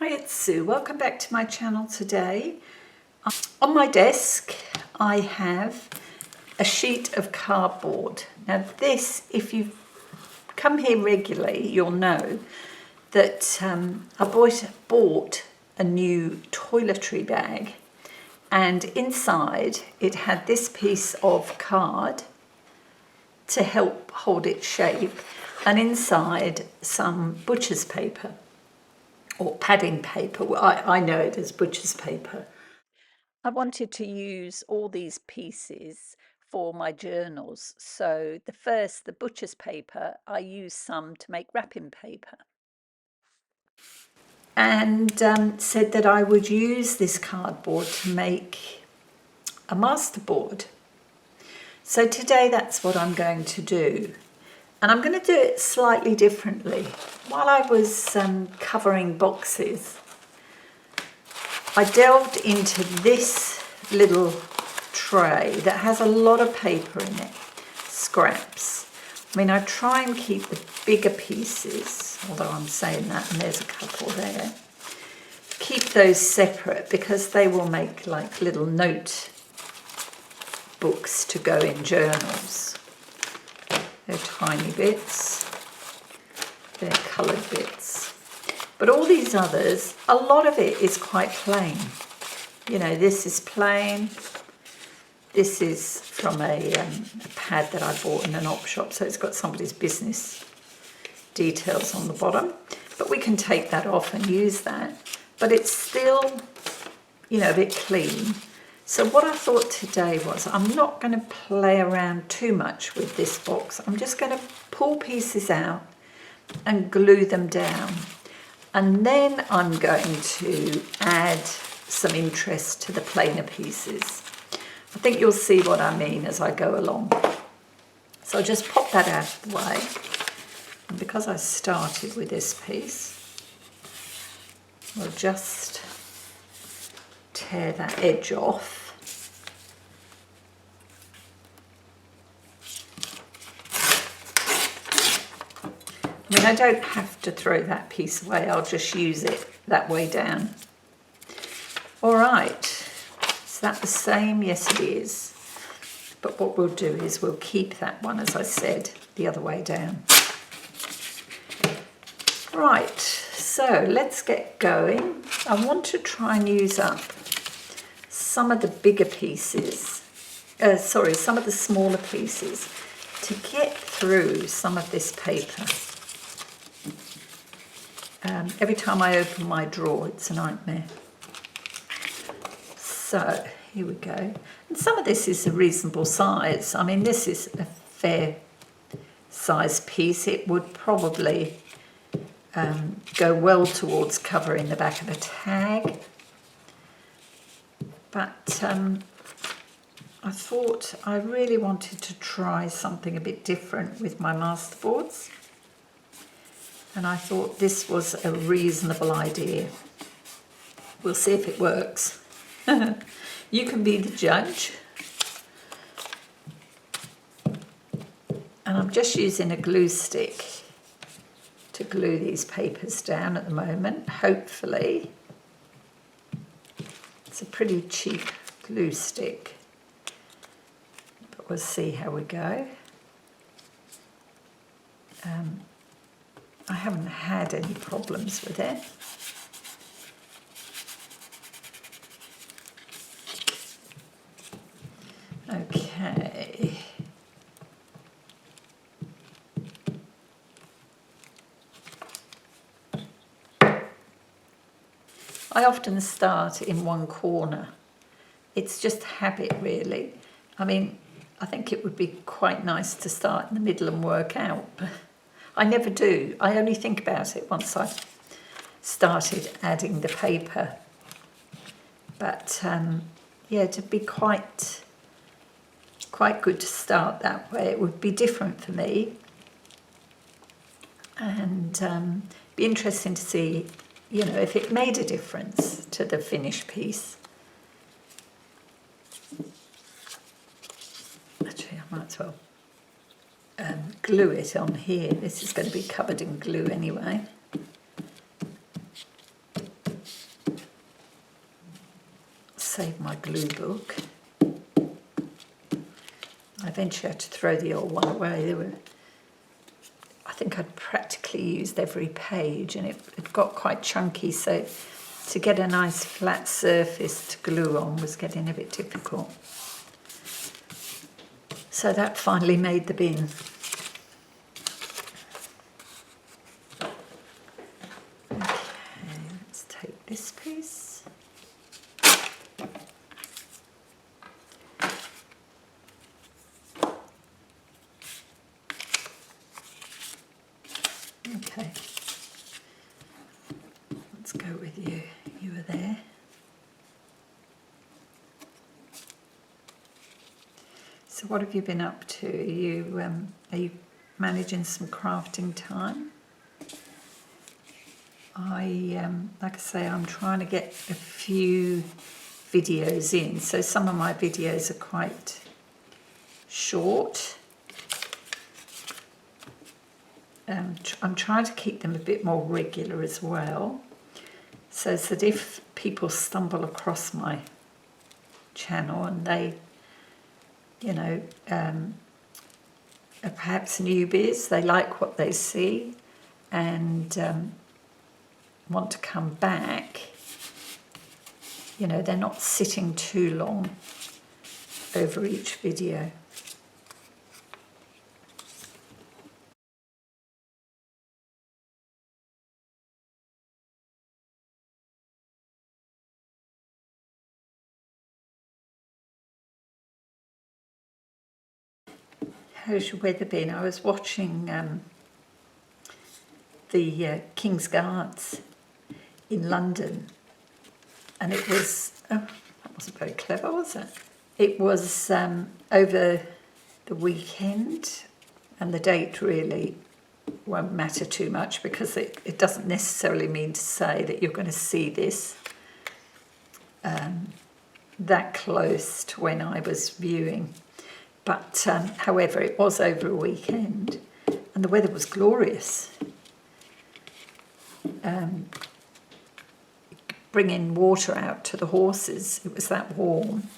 Hi, it's Sue. Welcome back to my channel today. On my desk I have a sheet of cardboard. Now this, if you've come here regularly, you'll know that I bought a new toiletry bag, and inside it had this piece of card to help hold its shape, and inside some butcher's paper or padding paper. I know it as butcher's paper. I wanted to use all these pieces for my journals. So the butcher's paper, I used some to make wrapping paper. And said that I would use this cardboard to make a masterboard. So today that's what I'm going to do. And I'm going to do it slightly differently. While I was covering boxes, I delved into this little tray that has a lot of paper in it, scraps. I mean, I try and keep the bigger pieces, although I'm saying that and there's a couple there. Keep those separate because they will make like little note books to go in journals. They're tiny bits, they're coloured bits. But all these others, a lot of it is quite plain. You know, this is plain. This is from a pad that I bought in an op shop, so it's got somebody's business details on the bottom. But we can take that off and use that. But it's still, you know, a bit clean. So what I thought today was I'm not going to play around too much with this box. I'm just going to pull pieces out and glue them down. And then I'm going to add some interest to the plainer pieces. I think you'll see what I mean as I go along. So I'll just pop that out of the way. And because I started with this piece, we'll just tear that edge off. I mean, I don't have to throw that piece away, I'll just use it that way down. All right, is that the same? Yes, it is. But what we'll do is we'll keep that one, as I said, the other way down. Right, so let's get going. I want to try and use up some of the bigger pieces, some of the smaller pieces to get through some of this paper. Every time I open my drawer, it's a nightmare. So here we go. And some of this is a reasonable size. I mean, this is a fair size piece. It would probably go well towards covering the back of a tag. But I thought I really wanted to try something a bit different with my masterboards. And I thought this was a reasonable idea. We'll see if it works. You can be the judge. And I'm just using a glue stick to glue these papers down at the moment, hopefully. It's a pretty cheap glue stick, but we'll see how we go. I haven't had any problems with it. Okay. I often start in one corner. It's just habit, really. I mean, I think it would be quite nice to start in the middle and work out, but I never do. I only think about it once I've started adding the paper. But yeah, it'd be quite good to start that way. It would be different for me, and be interesting to see, you know, if it made a difference to the finished piece. Actually, I might as well glue it on here. This is going to be covered in glue anyway. save my glue book. I eventually had to throw the old one away. I think I'd practically used every page, and it got quite chunky, so to get a nice flat surface to glue on was getting a bit difficult. So that finally made the bin. Okay, let's take this piece. Okay, let's go with you. You were there. So what have you been up to? Are you managing some crafting time? Like I say, I'm trying to get a few videos in. So some of my videos are quite short. I'm trying to keep them a bit more regular as well, so that if people stumble across my channel and they, you know, are perhaps newbies, they like what they see and want to come back, you know, they're not sitting too long over each video. How's your weather been? I was watching the King's Guards in London, and it was, oh, that wasn't very clever, was it? It was over the weekend, and the date really won't matter too much because it doesn't necessarily mean to say that you're going to see this that close to when I was viewing. But however, it was over a weekend and the weather was glorious. Bringing water out to the horses, it was that warm,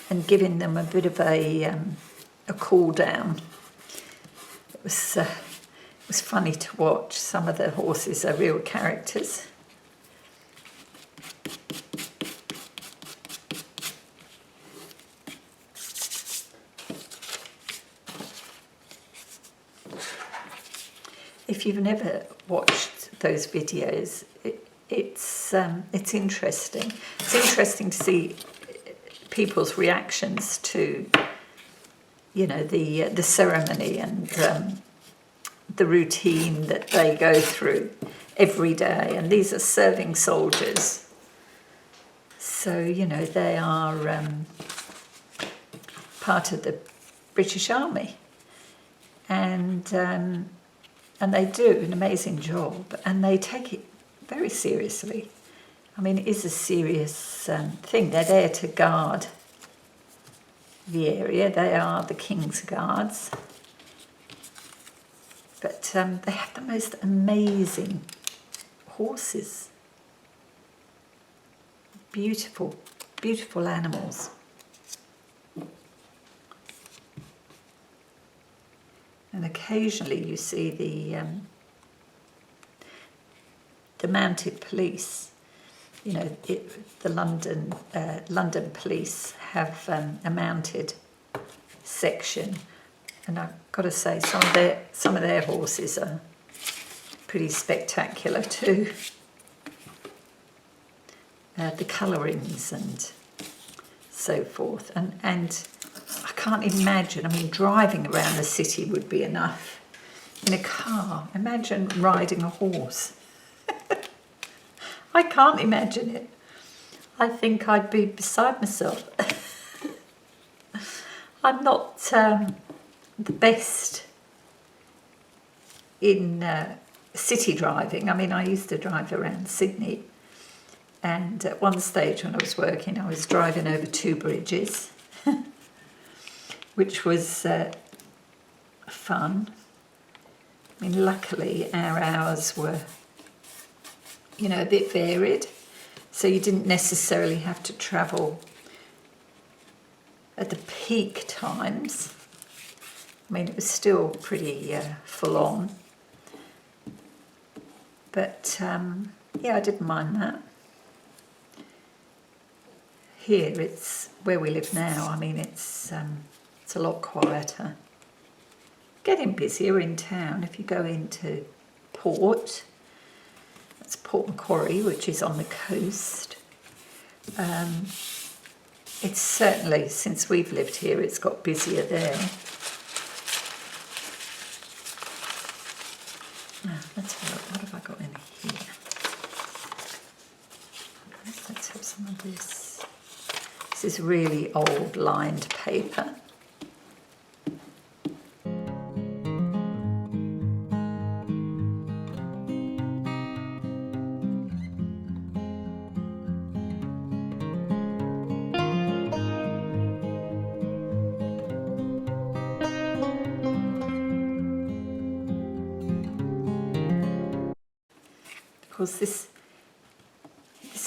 and giving them a bit of a cool down. It was funny to watch. Some of the horses are real characters. If you've never watched those videos, it's interesting. It's interesting to see people's reactions to, you know, the ceremony and the routine that they go through every day. And these are serving soldiers, so you know they are part of the British Army, and they do an amazing job, and they take it very seriously. I mean, it is a serious thing. They're there to guard the area. They are the King's Guards. But they have the most amazing horses. Beautiful, beautiful animals. And occasionally you see the mounted police. You know, the London police have a mounted section, and I've got to say some of their horses are pretty spectacular too. The colourings and so forth, and I can't imagine. I mean, driving around the city would be enough. In a car, imagine riding a horse. I can't imagine it. I think I'd be beside myself. I'm not the best in city driving. I mean, I used to drive around Sydney, and at one stage when I was working, I was driving over 2 bridges, which was fun. I mean, luckily our hours were, you know, a bit varied, so you didn't necessarily have to travel at the peak times, I mean, it was still pretty full on. But yeah, I didn't mind that. Here, it's where we live now. I mean, it's a lot quieter. Getting busier in town. If you go into Port, that's Port Macquarie, which is on the coast. It's certainly, since we've lived here, it's got busier there. Now, let's have a look. What have I got in here? Let's have some of this. This is really old lined paper. Of course, this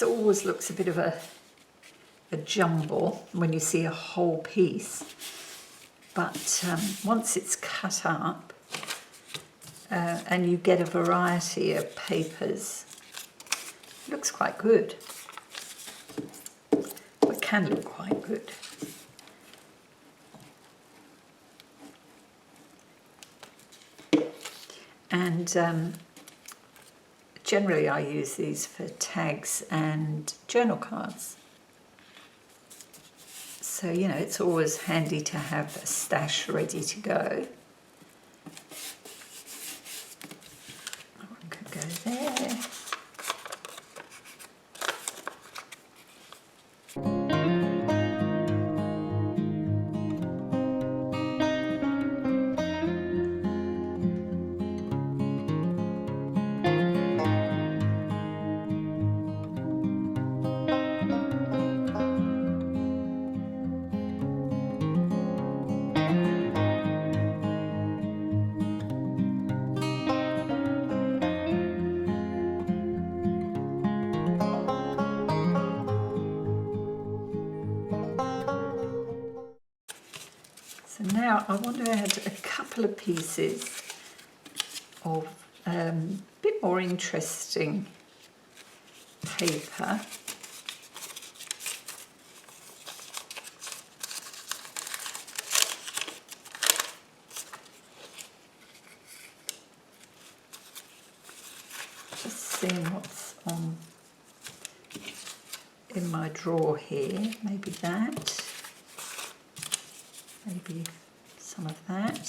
always looks a bit of a jumble when you see a whole piece, but once it's cut up and you get a variety of papers, it looks quite good. Well, it can look quite good. And generally I use these for tags and journal cards. So, you know, it's always handy to have a stash ready to go. That one could go there. So now I want to add a couple of pieces of a bit more interesting paper. Just seeing what's on in my drawer here. Maybe that. Maybe some of that.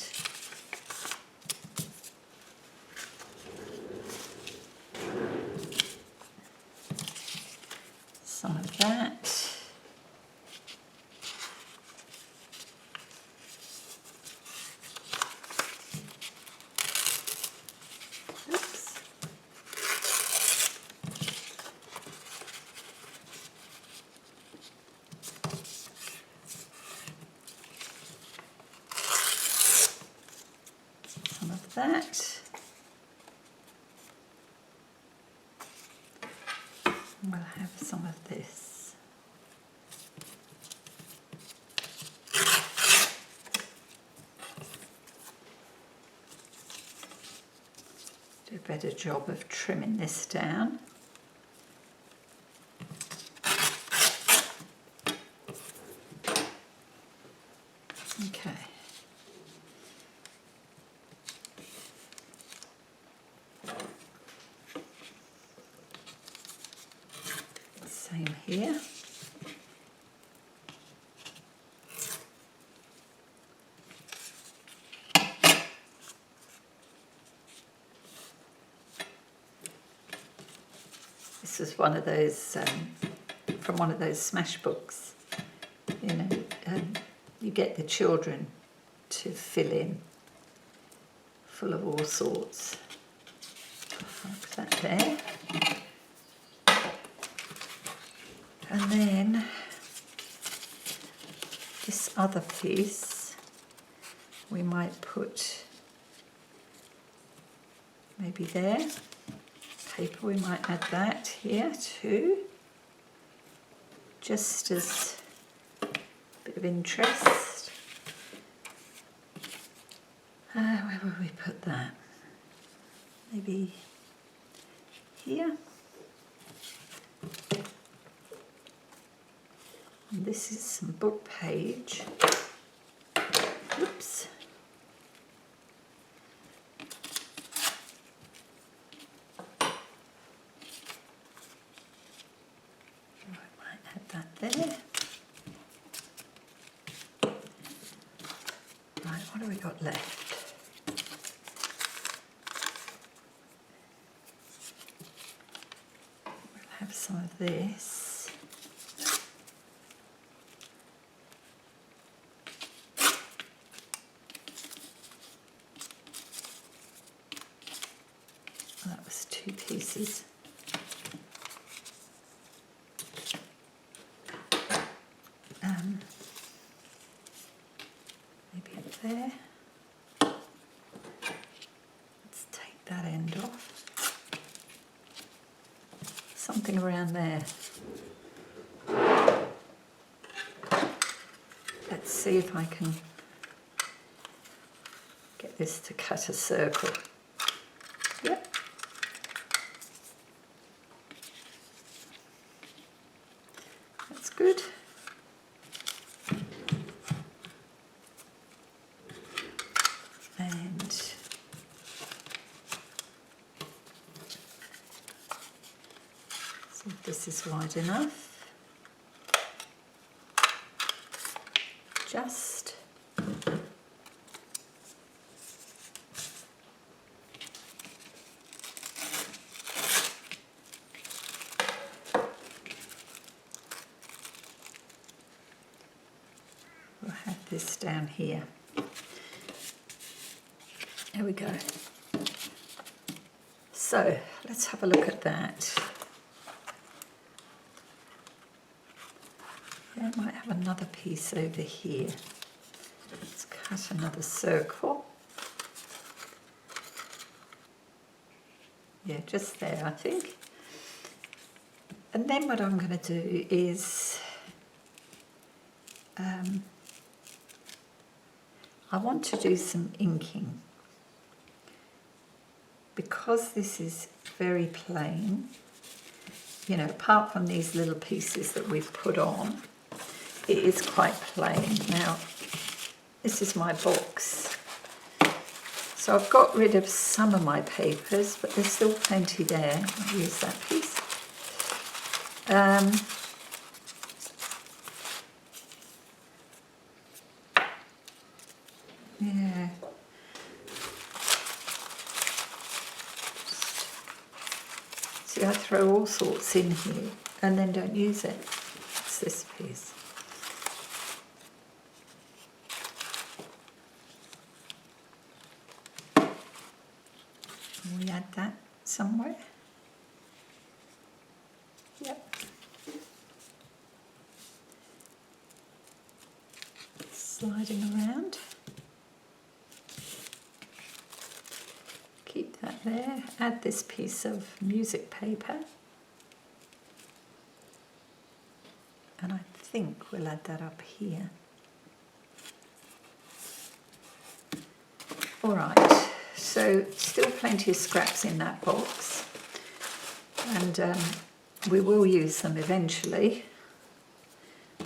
Some of that. Oops. Some of that. And we'll have some of this. Do a better job of trimming this down. Okay. Same here. This is one of those, from one of those smash books, you know, you get the children to fill in, full of all sorts. Like that there. And then this other piece, we might put maybe there. Paper, we might add that here too. Just as a bit of interest. Where will we put that? Maybe here. And this is some book page. Oops. There. Right, what have we got left? We'll have some of this. That was 2 pieces. Maybe up there. Let's take that end off. Something around there. Let's see if I can get this to cut a circle. Yep. That's good. And see if this is wide enough. Just. We'll have this down here. There we go. So let's have a look at that. Yeah, I might have another piece over here. Let's cut another circle. Yeah, just there, I think. And then what I'm going to do is I want to do some inking. Because this is very plain, you know, apart from these little pieces that we've put on, it is quite plain. Now, this is my box. So I've got rid of some of my papers, but there's still plenty there. I'll use that piece. Yeah. See, I throw all sorts in here and then don't use it. It's this piece. Can we add that somewhere? Yep. Sliding around. Keep that there. Add this piece of music paper. And I think we'll add that up here. All right, so still plenty of scraps in that box. And we will use them eventually.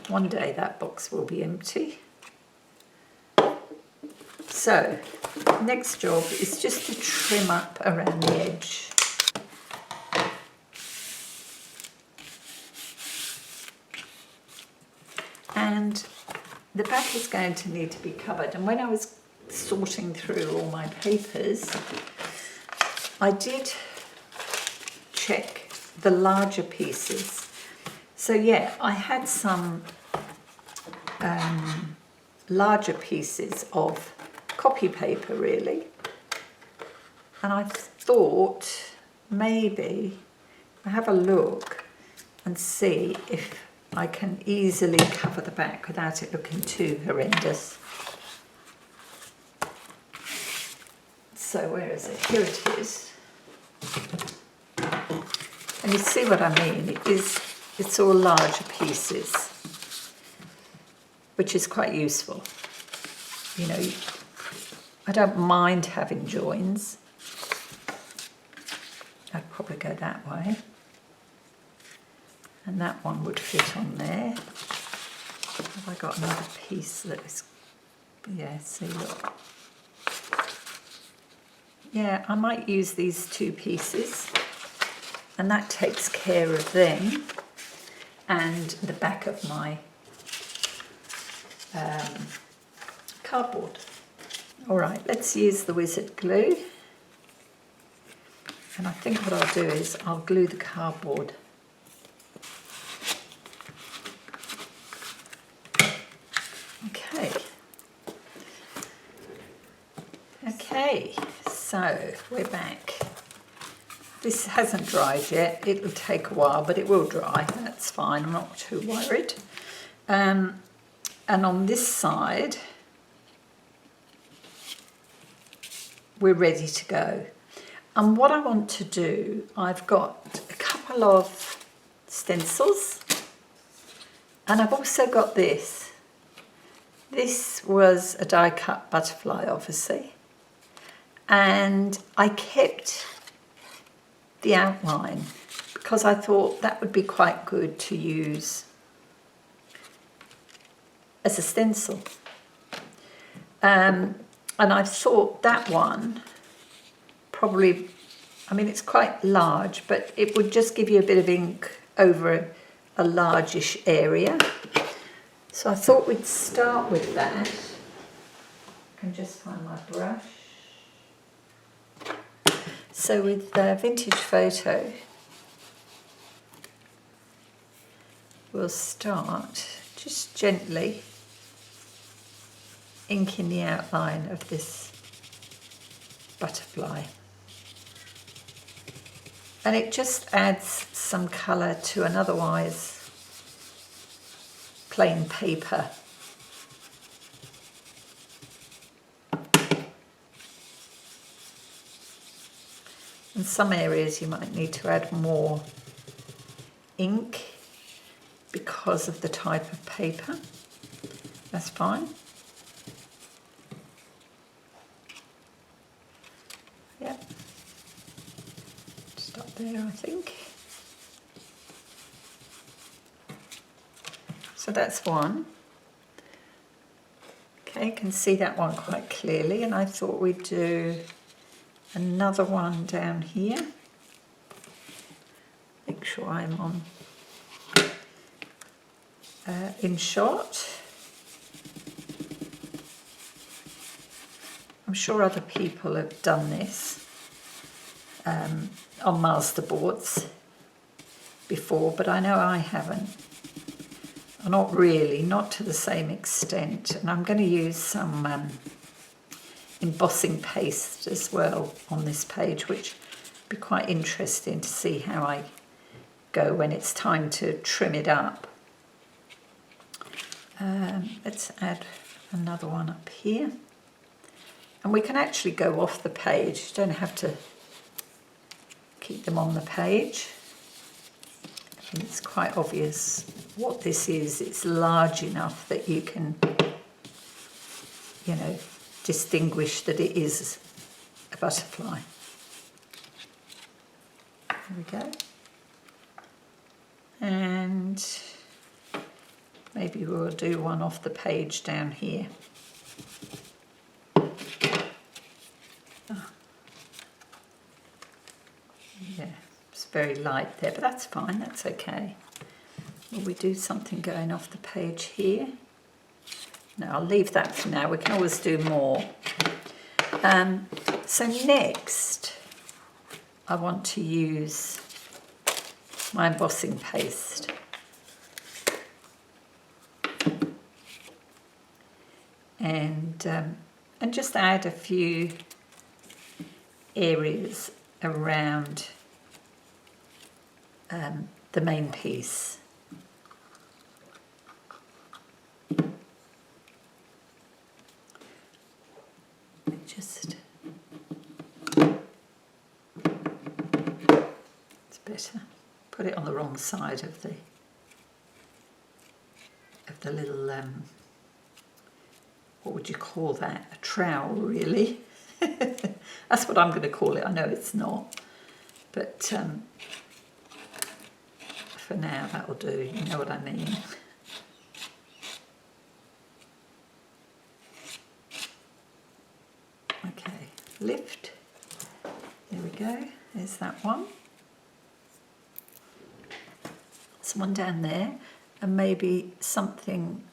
One day that box will be empty. So, next job is just to trim up around the edge. And the back is going to need to be covered. And when I was sorting through all my papers, I did check the larger pieces. So yeah, I had some larger pieces of copy paper really, and I thought maybe I'll have a look and see if I can easily cover the back without it looking too horrendous. So where is it? Here it is. And you see what I mean? It's all larger pieces. which is quite useful. You know, I don't mind having joins. I'd probably go that way. And that one would fit on there. Have I got another piece that is, yeah, see, look. Yeah, I might use these two pieces, and that takes care of them and the back of my cardboard. All right, let's use the wizard glue. And I think what I'll do is I'll glue the cardboard. Okay. Okay, so we're back. This hasn't dried yet. It'll take a while, but it will dry. That's fine. I'm not too worried. And on this side, we're ready to go. And what I want to do, I've got a couple of stencils, and I've also got this. This was a die cut butterfly, obviously, and I kept the outline because I thought that would be quite good to use as a stencil. And I thought that one probably, I mean, it's quite large, but it would just give you a bit of ink over a largish area. So I thought we'd start with that. I can just find my brush. So with Vintage Photo, we'll start just gently inking the outline of this butterfly. And it just adds some colour to an otherwise plain paper. In some areas you might need to add more ink because of the type of paper. That's fine. Yep. Stop there, I think. So that's one. Okay, you can see that one quite clearly, and I thought we'd do another one down here. Make sure I'm on in shot. I'm sure other people have done this on masterboards before, but I know I haven't. Not really, not to the same extent. And I'm going to use some embossing paste as well on this page, which will be quite interesting to see how I go when it's time to trim it up. Let's add another one up here. And we can actually go off the page. You don't have to keep them on the page. And it's quite obvious what this is. It's large enough that you can, you know, distinguish that it is a butterfly. There we go. And maybe we'll do one off the page down here. Yeah, it's very light there, but that's fine, that's okay. Will we do something going off the page here? No, I'll leave that for now. We can always do more. So next, I want to use my embossing paste. And just add a few areas around the main piece. Just, it's better. Put it on the wrong side of the little what would you call that? A trowel, really. That's what I'm going to call it. I know it's not, but for now that'll do. You know what I mean. Okay, lift. There we go. There's that one. There's one down there, and maybe something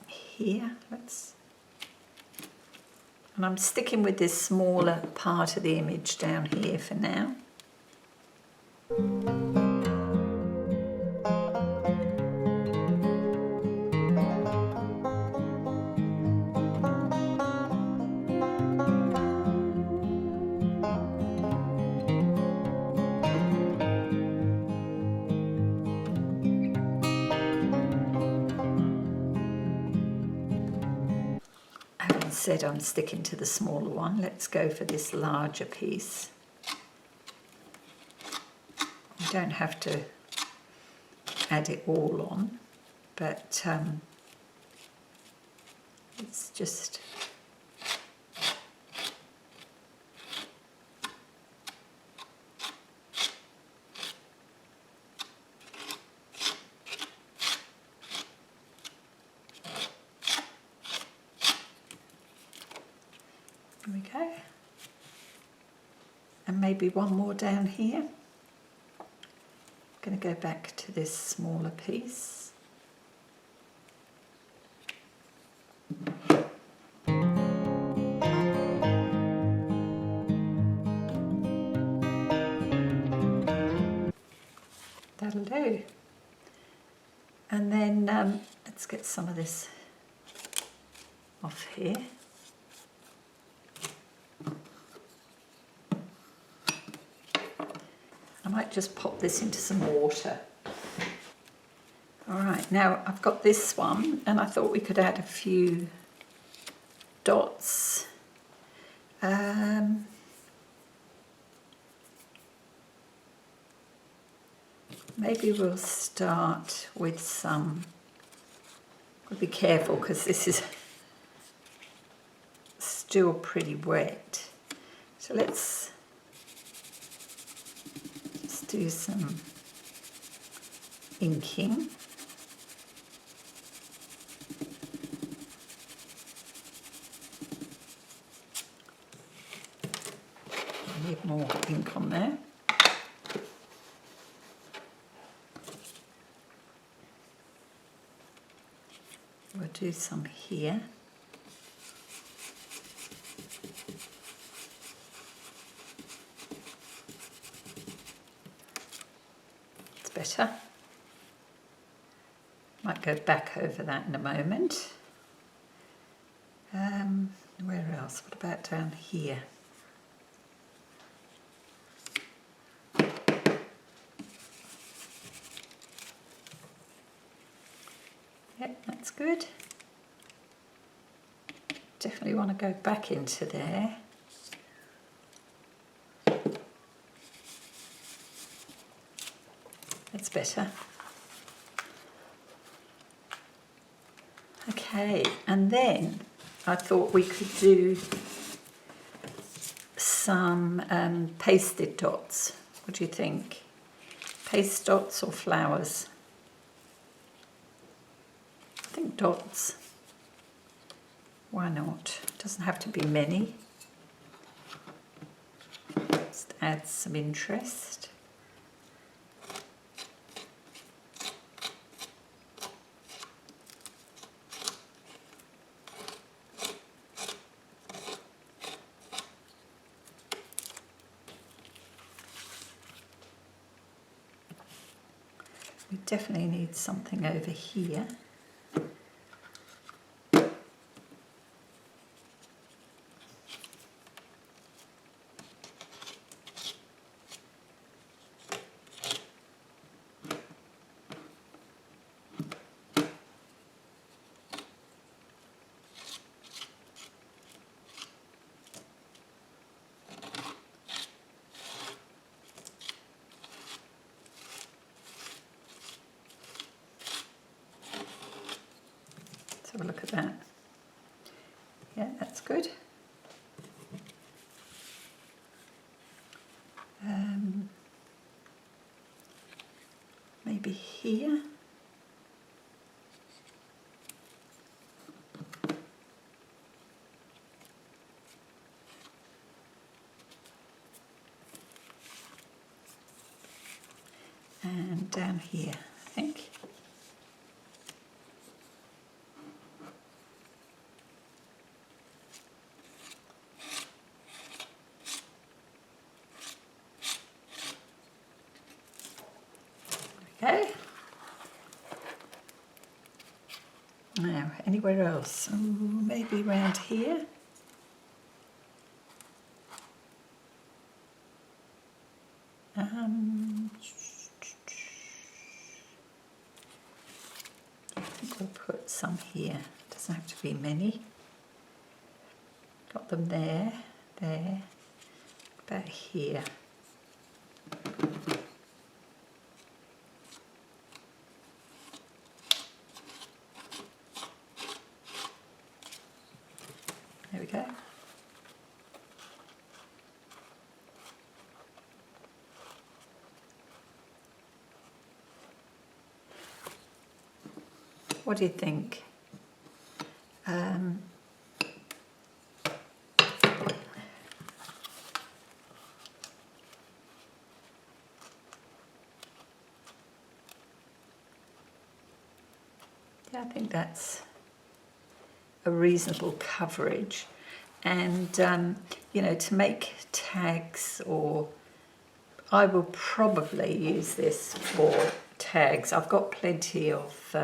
here. And I'm sticking with this smaller part of the image down here for now. Said I'm sticking to the smaller one. Let's go for this larger piece. You don't have to add it all on, but it's just there we go. And maybe one more down here. I'm going to go back to this smaller piece. That'll do. And then let's get some of this off here. I might just pop this into some water. All right, now I've got this one, and I thought we could add a few dots. Maybe we'll start with some, be careful because this is still pretty wet. So let's do some inking. I need more ink on there. We'll do some here. It's better. Might go back over that in a moment. Where else? What about down here? Yep, that's good. Definitely want to go back into there. That's better. Okay, and then I thought we could do some pasted dots. What do you think? Paste dots or flowers? I think dots. Why not? Doesn't have to be many. Just add some interest. We definitely need something over here. Have a look at that. Yeah, that's good. Maybe here. And down here, I think. Okay. Now, anywhere else? Ooh, maybe around here. I think we'll put some here. Doesn't have to be many. Got them there, there, about here. There we go. What do you think? Yeah, I think that's a reasonable coverage. And, you know, to make tags, or I will probably use this for tags. I've got plenty of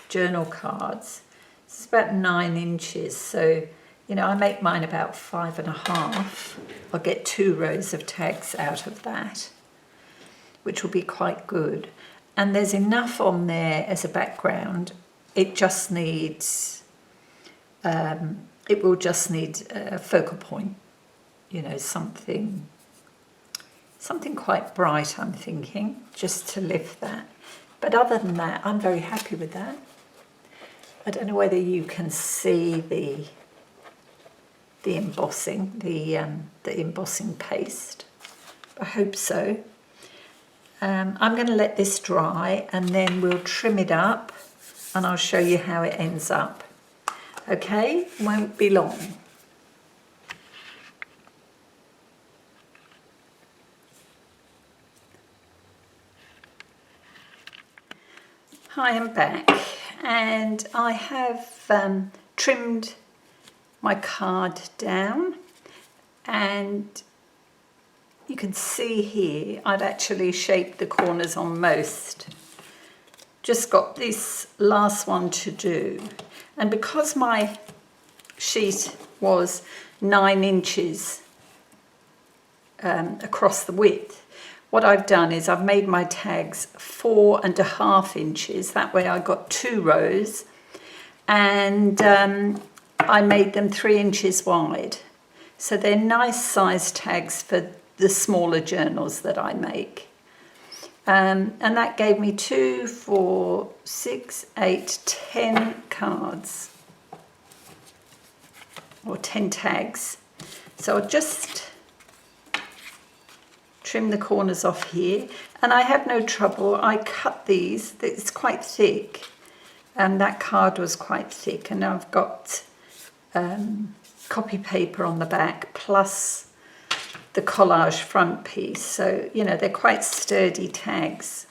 journal cards. It's about 9 inches, so you know I make mine about 5.5. I'll get 2 rows of tags out of that, which will be quite good. And there's enough on there as a background. It just needs, it will just need a focal point, you know, something quite bright, I'm thinking, just to lift that. But other than that, I'm very happy with that. I don't know whether you can see the embossing, the embossing paste. I hope so. I'm going to let this dry and then we'll trim it up and I'll show you how it ends up. Okay, won't be long. Hi, I'm back and I have trimmed my card down, and you can see here I've actually shaped the corners on most. Just got this last one to do, and because my sheet was 9 inches across the width, what I've done is I've made my tags 4.5 inches. That way I got 2 rows, and I made them 3 inches wide. So they're nice size tags for the smaller journals that I make. And that gave me 2, 4, 6, 8, 10 cards, or 10 tags. So I'll just trim the corners off here, and I have no trouble. I cut these, it's quite thick, and that card was quite thick, and I've got copy paper on the back plus the collage front piece, so you know they're quite sturdy tags.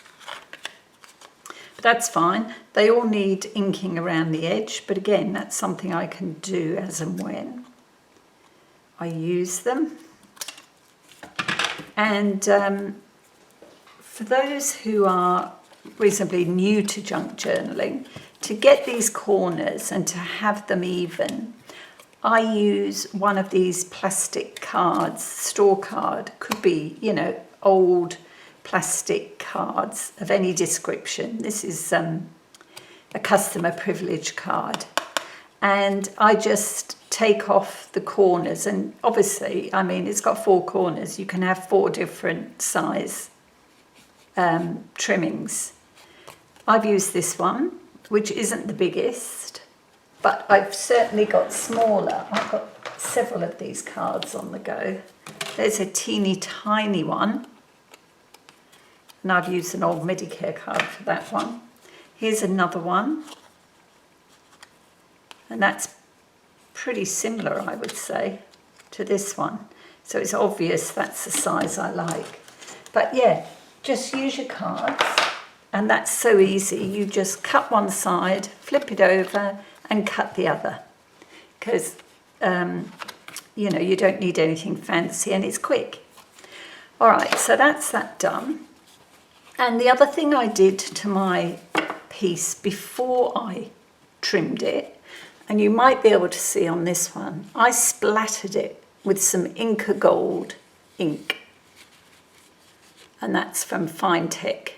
But that's fine. They all need inking around the edge, but again that's something I can do as and when I use them. And for those who are reasonably new to junk journaling, to get these corners and to have them even, I use one of these plastic cards, store card, could be, you know, old plastic cards of any description. This is a customer privilege card. And I just take off the corners, and obviously, I mean, it's got 4 corners. You can have 4 different size trimmings. I've used this one, which isn't the biggest, but I've certainly got smaller. I've got several of these cards on the go. There's a teeny tiny one, and I've used an old Medicare card for that one. Here's another one, and that's pretty similar, I would say, to this one. So it's obvious that's the size I like. But yeah, just use your cards, and that's so easy. You just cut one side, flip it over, and cut the other. Because, you know, you don't need anything fancy, and it's quick. All right, so that's that done. And the other thing I did to my piece before I trimmed it, and you might be able to see on this one, I splattered it with some Inca Gold ink. And that's from Fine Tech.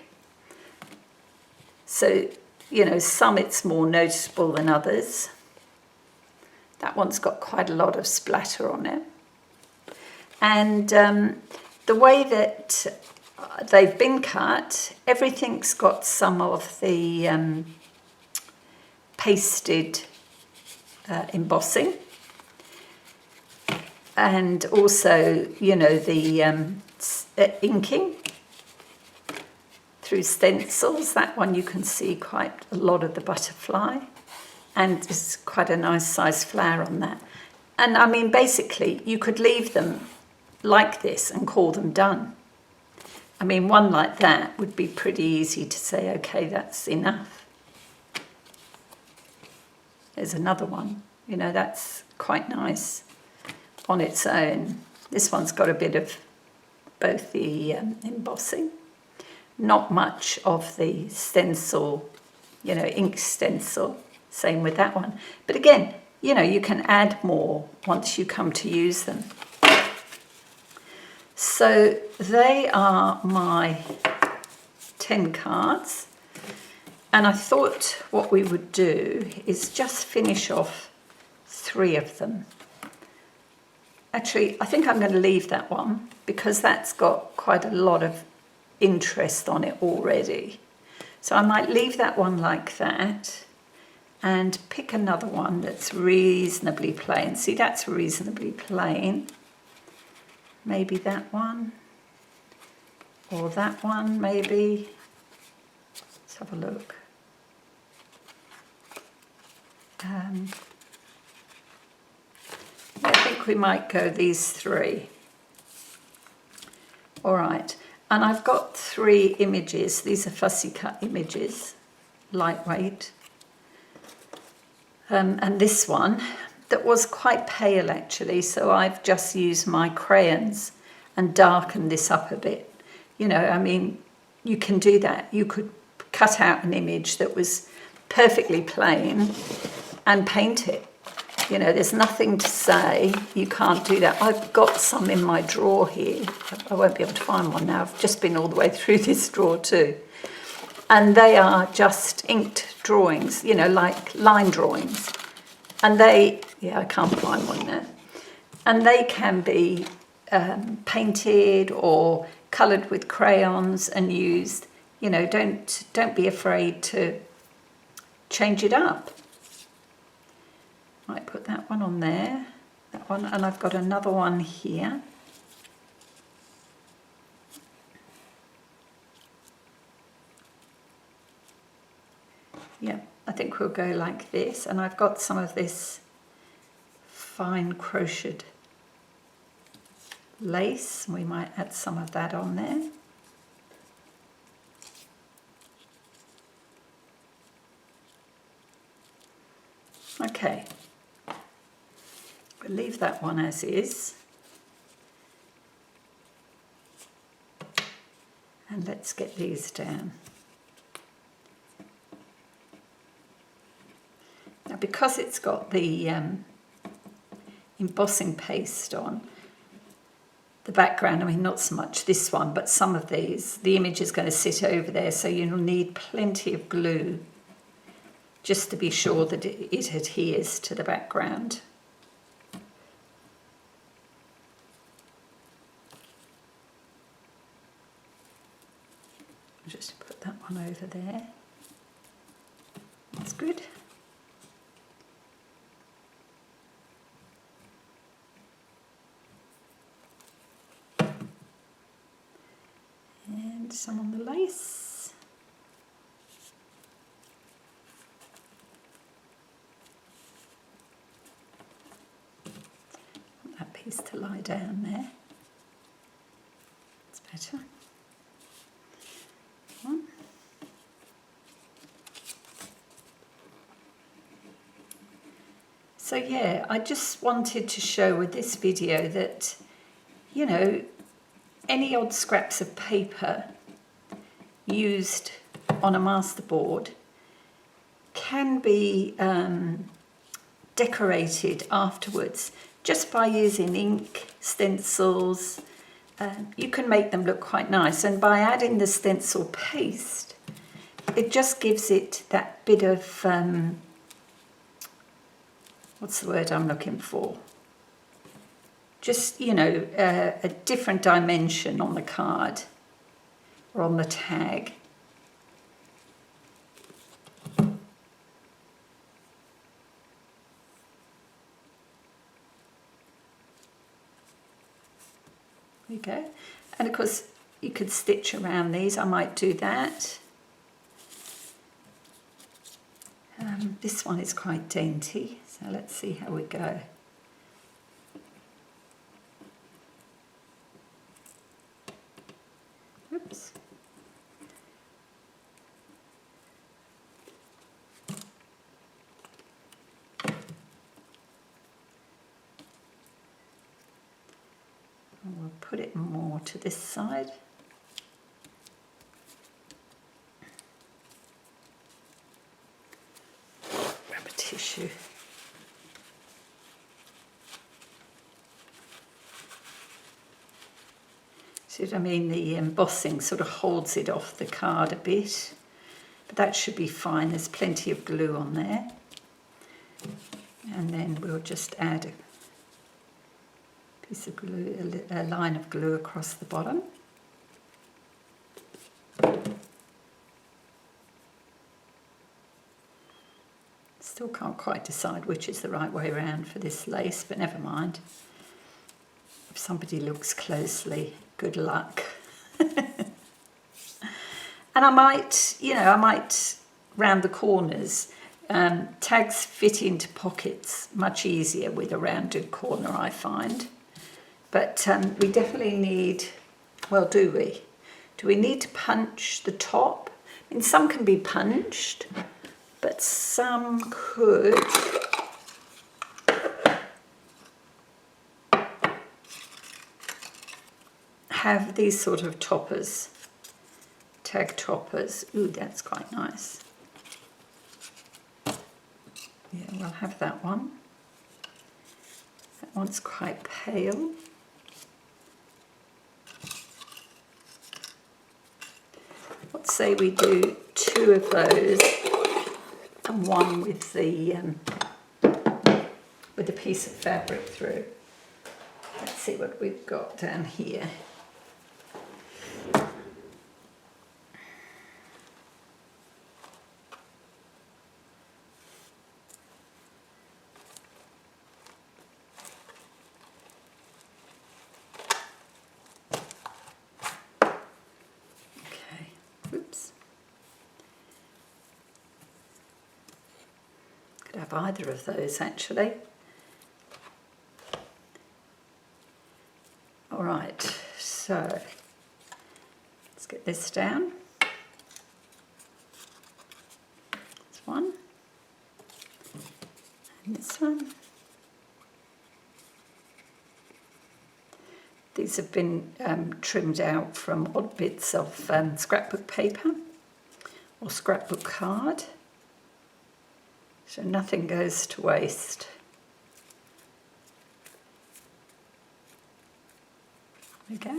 So, you know, some it's more noticeable than others. That one's got quite a lot of splatter on it. And the way that they've been cut, everything's got some of the pasted embossing, and also, you know, the inking through stencils. That one you can see quite a lot of the butterfly, and it's quite a nice size flower on that. And I mean, basically you could leave them like this and call them done. I mean, one like that would be pretty easy to say, okay, that's enough. There's another one, you know, that's quite nice on its own. This one's got a bit of both the embossing, not much of the stencil, you know, ink stencil, same with that one. But again, you know, you can add more once you come to use them. So they are my 10 cards. And I thought what we would do is just finish off 3 of them. Actually, I think I'm going to leave that one because that's got quite a lot of interest on it already. So I might leave that one like that and pick another one that's reasonably plain. See, that's reasonably plain. Maybe that one, or that one maybe. Let's have a look. I think we might go these 3. All right, and I've got 3 images. These are fussy cut images, lightweight. And this one that was quite pale actually, so I've just used my crayons and darkened this up a bit. You know, I mean, you can do that. You could cut out an image that was perfectly plain and paint it. You know, there's nothing to say you can't do that. I've got some in my drawer here. I won't be able to find one now. I've just been all the way through this drawer too. And they are just inked drawings, you know, like line drawings. And they, yeah, I can't find one now. And they can be painted or coloured with crayons and used. You know, don't be afraid to change it up. Might put that one on there, that one, and I've got another one here. Yeah, I think we'll go like this, and I've got some of this fine crocheted lace. We might add some of that on there. Okay, we'll leave that one as is. And let's get these down. Now, because it's got the embossing paste on the background, I mean, not so much this one, but some of these, the image is going to sit over there, so you'll need plenty of glue just to be sure that it adheres to the background. Just put that one over there. That's good. some on the lace. I want that piece to lie down there. It's better. One. So yeah, I just wanted to show with this video that, you know, any odd scraps of paper used on a masterboard can be decorated afterwards just by using ink, stencils. You can make them look quite nice, and by adding the stencil paste, it just gives it that bit of what's the word I'm looking for? Just, you know, a different dimension on the card or on the tag. There you go. And of course, you could stitch around these. I might do that. This one is quite dainty, so let's see how we go. Oops. And we'll put it more to this side. Grab a tissue. See what I mean? The embossing sort of holds it off the card a bit, but that should be fine. There's plenty of glue on there. And then we'll just add a piece of glue, a line of glue across the bottom. Still can't quite decide which is the right way around for this lace, but never mind. If somebody looks closely, good luck. And I might, you know, I might round the corners. Tags fit into pockets much easier with a rounded corner, I find. But we definitely need, well, do we? Do we need to punch the top? I mean, some can be punched, but some could have these sort of toppers, tag toppers. Ooh, that's quite nice. Yeah, we'll have that one. That one's quite pale. Let's say we do 2 of those and one with a piece of fabric through. Let's see what we've got down here. Could have either of those actually. All right, so let's get this down. This one and this one. These have been trimmed out from odd bits of scrapbook paper or scrapbook card. So nothing goes to waste. There we go.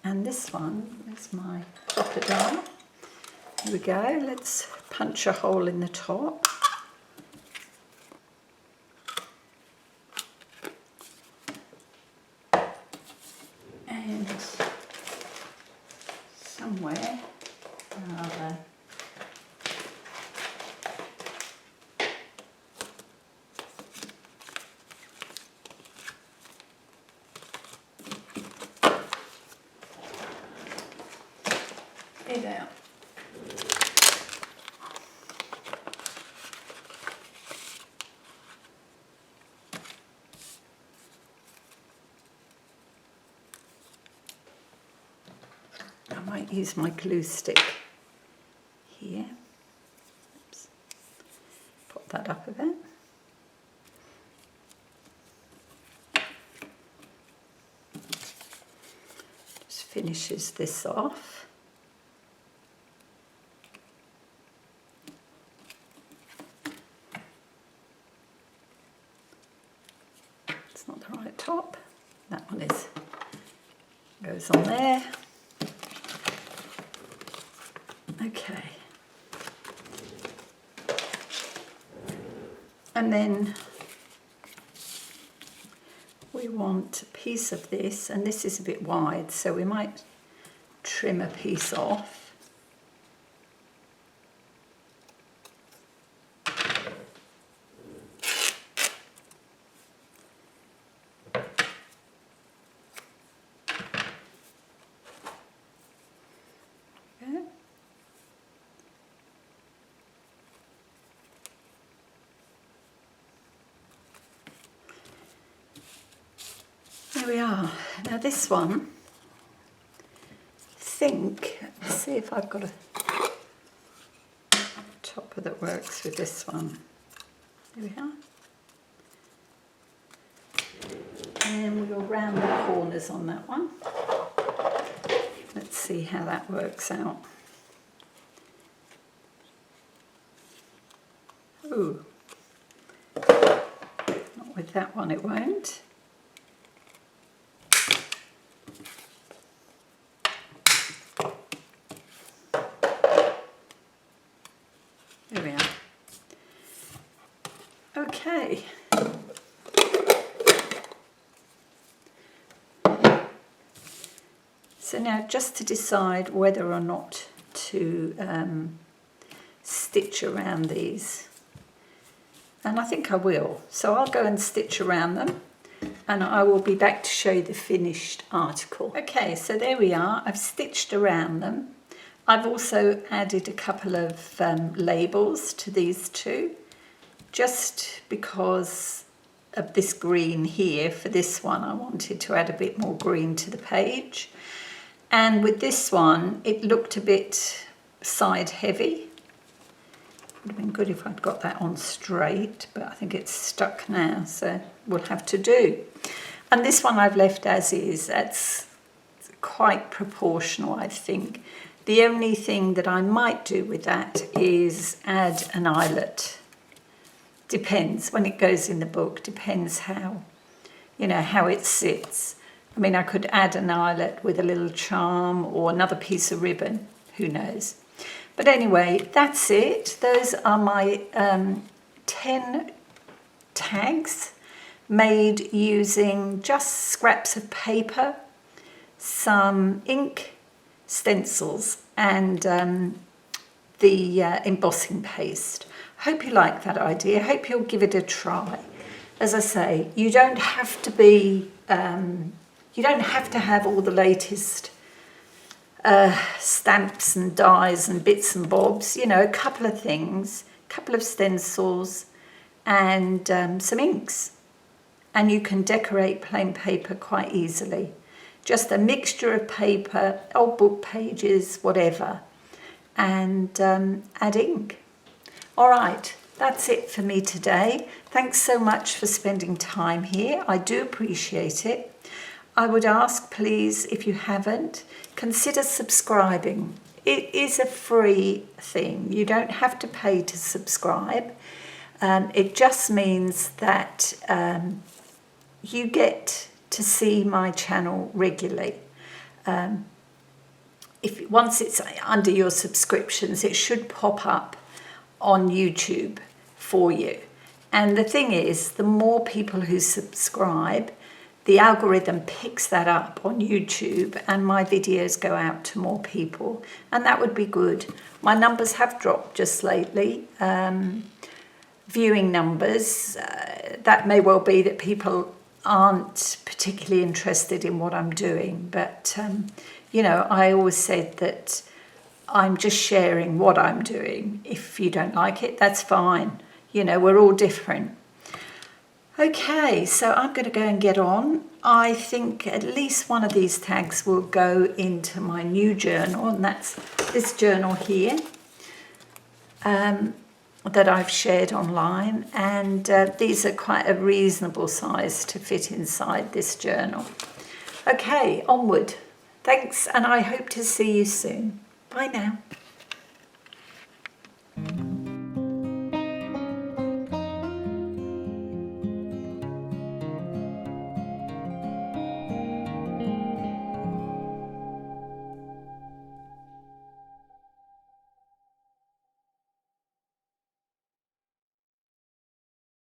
And this one is my crocodile. Here we go. Let's punch a hole in the top. And somewhere, might use my glue stick here. Oops. Pop that up a bit. Just finishes this off. It's not the right top. That one goes on there. Okay. And then we want a piece of this, and this is a bit wide, so we might trim a piece off. There we are. Now this one, let's see if I've got a topper that works with this one. There we are. And we'll round the corners on that one. Let's see how that works out. Ooh. Not with that one, it won't. There we are. Okay. So now just to decide whether or not to stitch around these. And I think I will. So I'll go and stitch around them and I will be back to show you the finished article. Okay, so there we are. I've stitched around them. I've also added a couple of labels to these two, just because of this green here. For this one, I wanted to add a bit more green to the page. And with this one, it looked a bit side heavy. Would have been good if I'd got that on straight, but I think it's stuck now, so we'll have to do. And this one I've left as is. That's quite proportional, I think. The only thing that I might do with that is add an eyelet. Depends, when it goes in the book, depends how, how it sits. I mean, I could add an eyelet with a little charm or another piece of ribbon, who knows. But anyway, that's it. Those are my 10 tags made using just scraps of paper, some ink, stencils and the embossing paste. Hope you like that idea. Hope you'll give it a try. As I say, you don't have to be, you don't have to have all the latest stamps and dies and bits and bobs. A couple of things, a couple of stencils and some inks, and you can decorate plain paper quite easily. Just a mixture of paper, old book pages, whatever, and add ink. All right, that's it for me today. Thanks so much for spending time here. I do appreciate it. I would ask, please, if you haven't, consider subscribing. It is a free thing. You don't have to pay to subscribe. It just means that you get to see my channel regularly. Once it's under your subscriptions, it should pop up on YouTube for you. And the thing is, the more people who subscribe, the algorithm picks that up on YouTube and my videos go out to more people, and that would be good. My numbers have dropped just lately, viewing numbers. That may well be that people aren't particularly interested in what I'm doing, but I always said that I'm just sharing what I'm doing. If you don't like it, that's fine. We're all different. Okay, so I'm going to go and get on. I think at least one of these tags will go into my new journal, and that's this journal here that I've shared online, and these are quite a reasonable size to fit inside this journal. Okay, onward. Thanks, and I hope to see you soon. Bye now.